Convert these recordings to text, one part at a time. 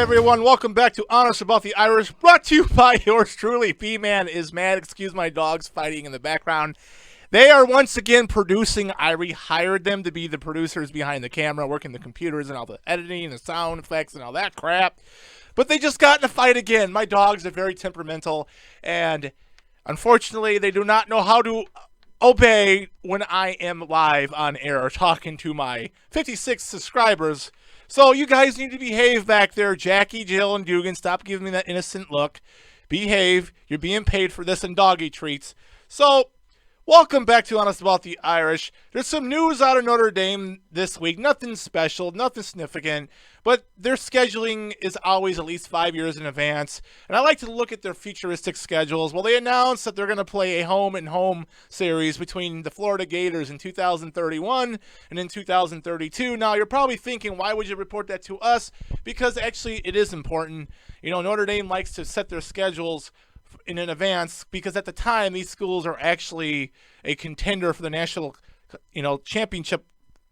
everyone? Welcome back to Honest About the Irish, brought to you by yours truly. B-Man is mad. Excuse my dogs fighting in the background. They are once again producing. I rehired them to be the producers behind the camera, working the computers and all the editing and the sound effects and all that crap. But they just got in a fight again. My dogs are very temperamental, and unfortunately, they do not know how to obey when I am live on air talking to my 56 subscribers. So you guys need to behave back there. Jackie, Jill, and Dugan, stop giving me that innocent look. Behave. You're being paid for this and doggy treats. So, welcome back to Honest About the Irish. There's some news out of Notre Dame this week. Nothing special, nothing significant, but their scheduling is always at least 5 years in advance. And I like to look at their futuristic schedules. Well, they announced that they're going to play a home-and-home series between the Florida Gators in 2031 and in 2032. Now, you're probably thinking, why would you report that to us? Because actually, it is important. You know, Notre Dame likes to set their schedules in advance because at the time these schools are actually a contender for the national, championship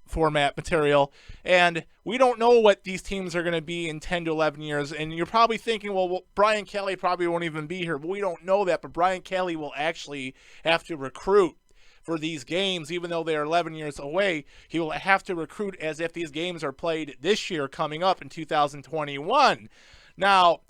format material, and we don't know what these teams are going to be in 10 to 11 years. And you're probably thinking, well, Brian Kelly probably won't even be here. But we don't know that, but Brian Kelly will actually have to recruit for these games. Even though they are 11 years away, he will have to recruit as if these games are played this year coming up in 2021. Now,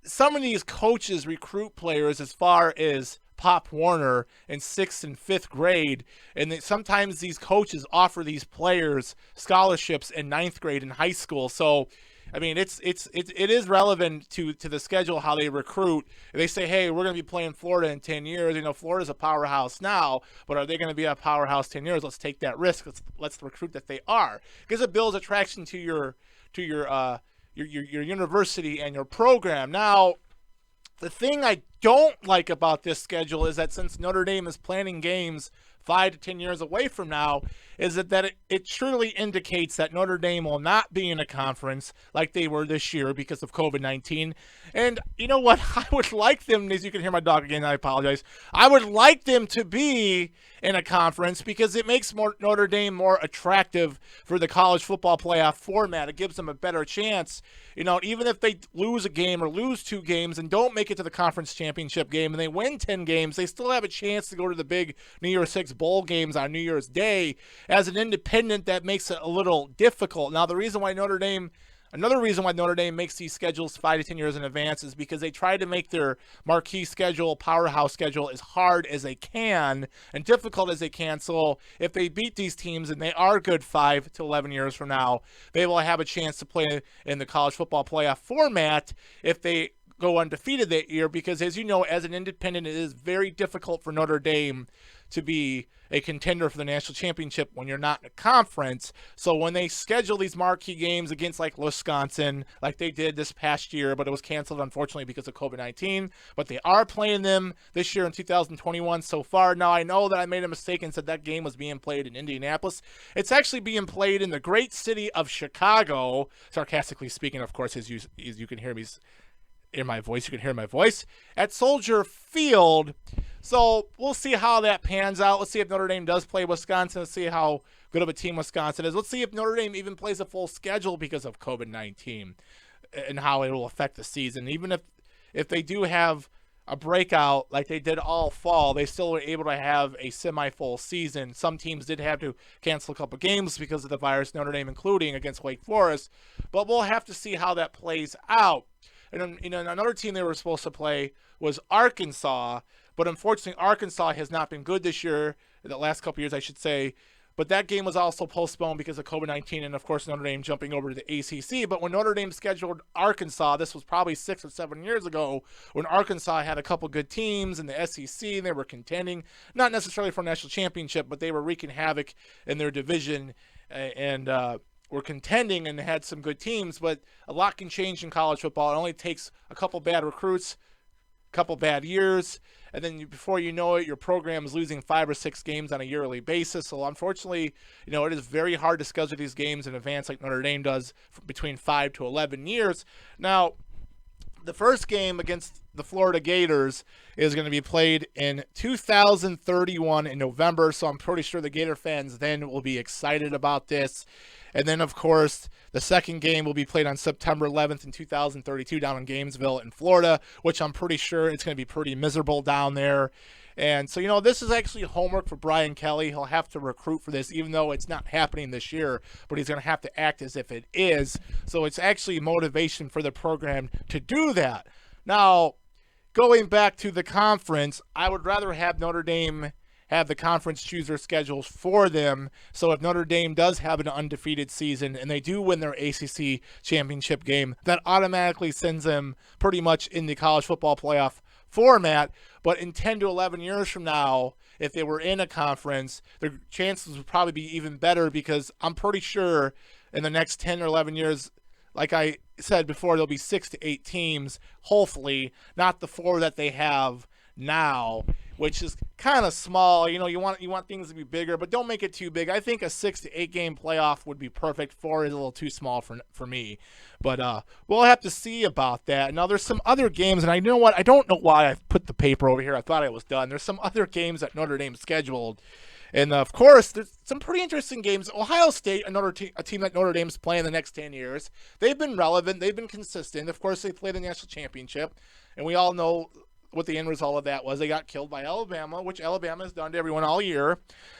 some of these coaches recruit players as far as Pop Warner in 6th and 5th grade, and sometimes these coaches offer these players scholarships in 9th grade in high school. So, I mean, it is relevant to the schedule how they recruit. They say, hey, we're going to be playing Florida in 10 years. You know, Florida's a powerhouse now, but are they going to be a powerhouse 10 years? Let's take that risk. Let's recruit that they are, because it builds attraction to your university and your program. Now, the thing I don't like about this schedule is that since Notre Dame is planning games 5 to 10 years away from now, is that it surely indicates that Notre Dame will not be in a conference like they were this year because of COVID-19. And you know what? I would like them, as you can hear my dog again, I apologize. I would like them to be in a conference because it makes Notre Dame more attractive for the college football playoff format. It gives them a better chance. You know, even if they lose a game or lose 2 games and don't make it to the conference championship game and they win 10 games, they still have a chance to go to the big New Year's Six bowl games on New Year's Day. As an independent, that makes it a little difficult. Now, another reason why Notre Dame makes these schedules 5 to 10 years in advance is because they try to make their marquee schedule, powerhouse schedule, as hard as they can and difficult as they can. So if they beat these teams and they are good 5 to 11 years from now, they will have a chance to play in the college football playoff format if they go undefeated that year. Because as you know, as an independent, it is very difficult for Notre Dame to be a contender for the national championship when you're not in a conference. So when they schedule these marquee games against like Wisconsin, like they did this past year, but it was canceled unfortunately because of COVID-19, but they are playing them this year in 2021 so far. Now, I know that I made a mistake and said that game was being played in Indianapolis. It's actually being played in the great city of Chicago, sarcastically speaking, of course, as you can hear me in my voice. You can hear my voice at Soldier Field. So we'll see how that pans out. Let's see if Notre Dame does play Wisconsin. Let's see how good of a team Wisconsin is. Let's see if Notre Dame even plays a full schedule because of COVID-19 and how it will affect the season. Even if they do have a breakout like they did all fall, they still were able to have a semi-full season. Some teams did have to cancel a couple games because of the virus, Notre Dame including against Wake Forest. But we'll have to see how that plays out. And another team they were supposed to play was Arkansas, but unfortunately Arkansas has not been good this year, the last couple years I should say. But that game was also postponed because of COVID-19 and, of course, Notre Dame jumping over to the ACC. But when Notre Dame scheduled Arkansas, this was probably 6 or 7 years ago, when Arkansas had a couple good teams in the SEC, and they were contending, not necessarily for a national championship, but they were wreaking havoc in their division and were contending and had some good teams. But a lot can change in college football. It only takes a couple bad recruits, a couple bad years, and then before you know it, your program is losing 5 or 6 games on a yearly basis. So unfortunately, it is very hard to schedule these games in advance like Notre Dame does between 5 to 11 years. Now, the first game against the Florida Gators is going to be played in 2031 in November, so I'm pretty sure the Gator fans then will be excited about this. And then, of course, the second game will be played on September 11th in 2032 down in Gainesville in Florida, which I'm pretty sure it's going to be pretty miserable down there. And so, this is actually homework for Brian Kelly. He'll have to recruit for this, even though it's not happening this year, but he's going to have to act as if it is. So it's actually motivation for the program to do that. Now, going back to the conference, I would rather have Notre Dame have the conference choose their schedules for them. So if Notre Dame does have an undefeated season and they do win their ACC championship game, that automatically sends them pretty much in the college football playoff format. But in 10 to 11 years from now, if they were in a conference, their chances would probably be even better, because I'm pretty sure in the next 10 or 11 years, like I said before, there'll be 6 to 8 teams, hopefully, not the 4 that they have now, which is kind of small. You want things to be bigger, but don't make it too big. I think a 6 to 8 game playoff would be perfect. 4 is a little too small for me. But we'll have to see about that. Now, there's some other games, and I know what? I don't know why I put the paper over here. I thought I was done. There's some other games that Notre Dame scheduled. And, of course, there's some pretty interesting games. Ohio State, a team that Notre Dame's playing the next 10 years. They've been relevant. They've been consistent. Of course, they played the national championship, and we all know what the end result of that was. They got killed by Alabama, which Alabama has done to everyone all year.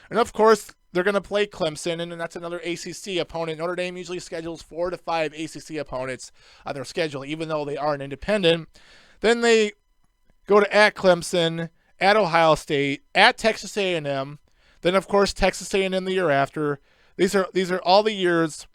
And, of course, they're going to play Clemson, and that's another ACC opponent. Notre Dame usually schedules 4 to 5 ACC opponents on their schedule, even though they are an independent. Then they go to at Clemson, at Ohio State, at Texas A&M. Then, of course, Texas A&M the year after. These are all the years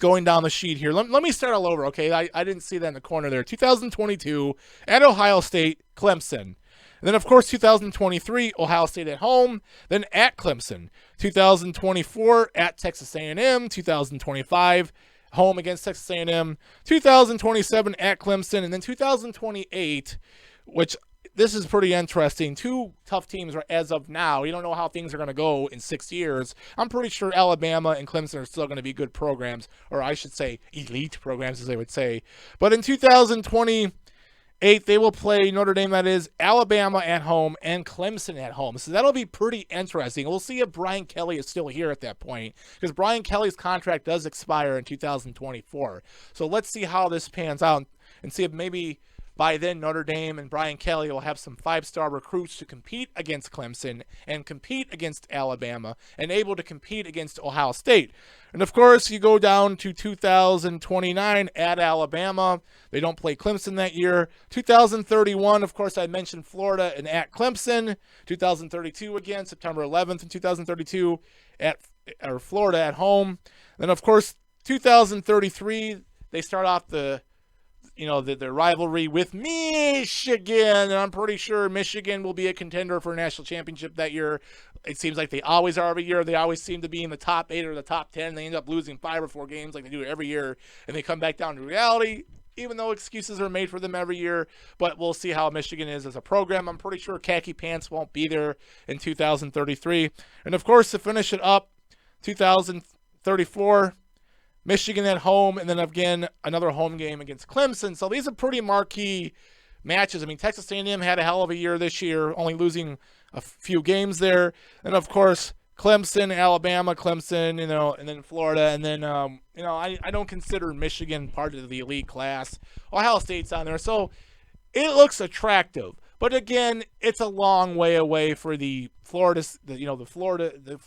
going down the sheet here. Let me start all over, okay? I didn't see that in the corner there. 2022, at Ohio State, Clemson. And then, of course, 2023, Ohio State at home, then at Clemson. 2024, at Texas A&M. 2025, home against Texas A&M. 2027, at Clemson. And then 2028, which this is pretty interesting. 2 tough teams as of now. You don't know how things are going to go in 6 years. I'm pretty sure Alabama and Clemson are still going to be good programs, or I should say elite programs, as they would say. But in 2028, they will play Notre Dame, that is, Alabama at home and Clemson at home. So that'll be pretty interesting. We'll see if Brian Kelly is still here at that point, because Brian Kelly's contract does expire in 2024. So let's see how this pans out and see if maybe by then Notre Dame and Brian Kelly will have some 5-star recruits to compete against Clemson and compete against Alabama and able to compete against Ohio State. And, of course, you go down to 2029 at Alabama. They don't play Clemson that year. 2031, of course, I mentioned Florida and at Clemson. 2032 again, September 11th in 2032 at Florida at home. Then, of course, 2033, they start off the rivalry with Michigan, and I'm pretty sure Michigan will be a contender for a national championship that year. It seems like they always are every year. They always seem to be in the top 8 or the top 10. They end up losing 5 or 4 games like they do every year, and they come back down to reality, even though excuses are made for them every year. But we'll see how Michigan is as a program. I'm pretty sure Khaki Pants won't be there in 2033. And, of course, to finish it up, 2034, Michigan at home, and then again another home game against Clemson. So these are pretty marquee matches. I mean, Texas A&M had a hell of a year this year, only losing a few games there. And, of course, Clemson, Alabama, Clemson, and then Florida. And then, I don't consider Michigan part of the elite class. Ohio State's on there. So it looks attractive. But again, it's a long way away for the Florida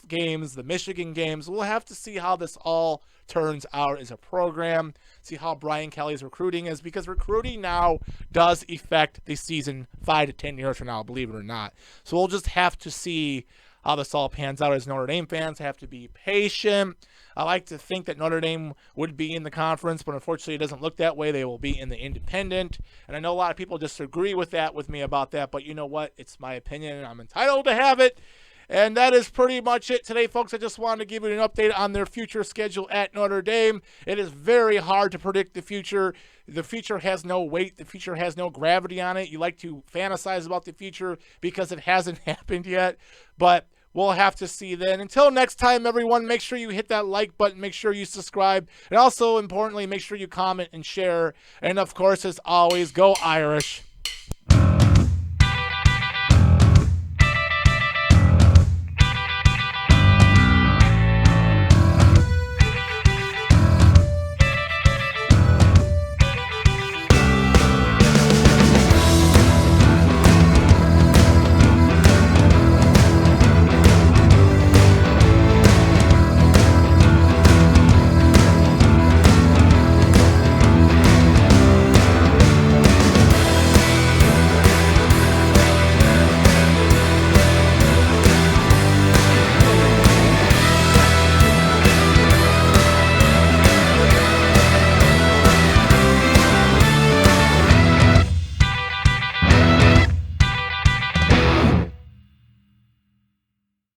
games, the Michigan games. We'll have to see how this all turns out as a program, see how Brian Kelly's recruiting is, because recruiting now does affect the season 5 to 10 years from now, believe it or not. So we'll just have to see how this all pans out. As Notre Dame fans, have to be patient. I like to think that Notre Dame would be in the conference, but unfortunately it doesn't look that way. They will be in the independent. And I know a lot of people disagree with me about that, but you know what? It's my opinion, and I'm entitled to have it. And that is pretty much it today, folks. I just wanted to give you an update on their future schedule at Notre Dame. It is very hard to predict the future. The future has no weight. The future has no gravity on it. You like to fantasize about the future because it hasn't happened yet. But we'll have to see then. Until next time, everyone, make sure you hit that like button. Make sure you subscribe. And also, importantly, make sure you comment and share. And, of course, as always, go Irish.